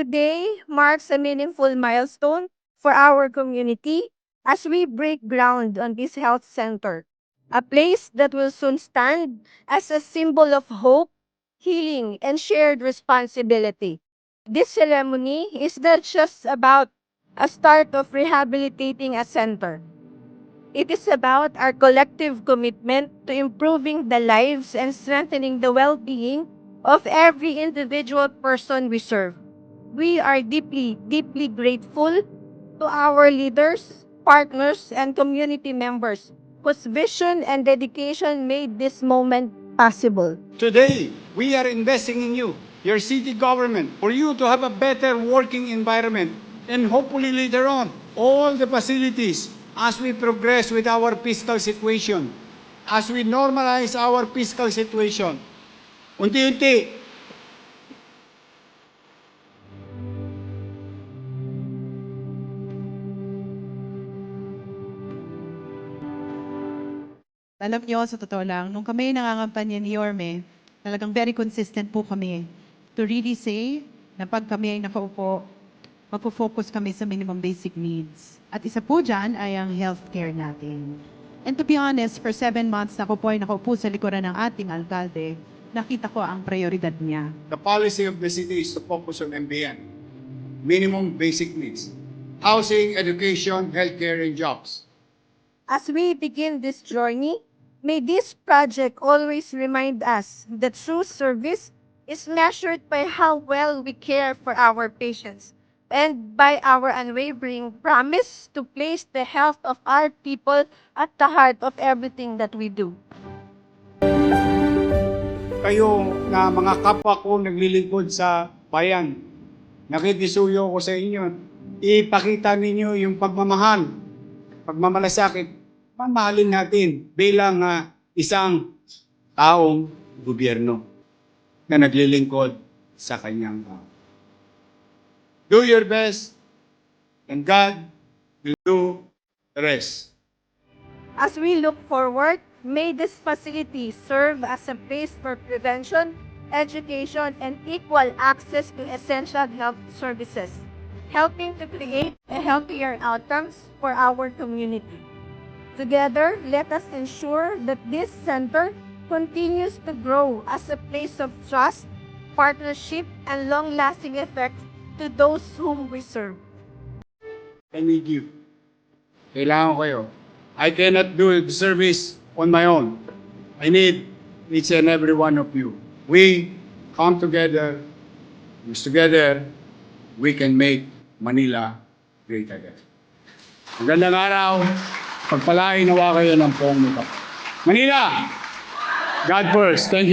Today marks a meaningful milestone for our community as we break ground on this health center, a place that will soon stand as a symbol of hope, healing, and shared responsibility. This ceremony is not just about a start of rehabilitating a center. It is about our collective commitment to improving the lives and strengthening the well-being of every individual person we serve. We are deeply, deeply grateful to our leaders, partners, and community members whose vision and dedication made this moment possible. Today, we are investing in you, your city government, for you to have a better working environment. And hopefully later on, all the facilities as we progress with our fiscal situation, as we normalize our fiscal situation, unti-unti, Alam niyo, sa totoo lang, nung kami nangangampanya ni Yorme, talagang very consistent po kami to really say na pag kami ay nakaupo, magpo-focus kami sa minimum basic needs. At isa po dyan ay ang healthcare natin. And to be honest, for 7 months na ako po ay nakaupo sa likuran ng ating alkalde, nakita ko ang prioridad niya. the policy of the city is to focus on MBN, minimum basic needs, housing, education, healthcare, and jobs. As we begin this journey, may this project always remind us that true service is measured by how well we care for our patients and by our unwavering promise to place the health of our people at the heart of everything that we do. Kayo na mga kapwa ko naglilingkod sa bayan, nakikisuyo ko sa inyo, ipakita ninyo yung pagmamahal, pagmamalasakit, mamahalin natin bilang isang taong gobyerno na naglilingkod sa kanyang tao. Do your best, and God will do the rest. As we look forward, may this facility serve as a place for prevention, education, and equal access to essential health services, helping to create a healthier outcomes for our community. Together, let us ensure that this center continues to grow as a place of trust, partnership, and long-lasting effect to those whom we serve. I need you. Kailangan ko kayo. I cannot do the service on my own. I need each and every one of you. We come together, because together, we can make Manila great again. Magandang araw. Pagpalain nawa kayo ng poong nito. Manila! God first. Thank you.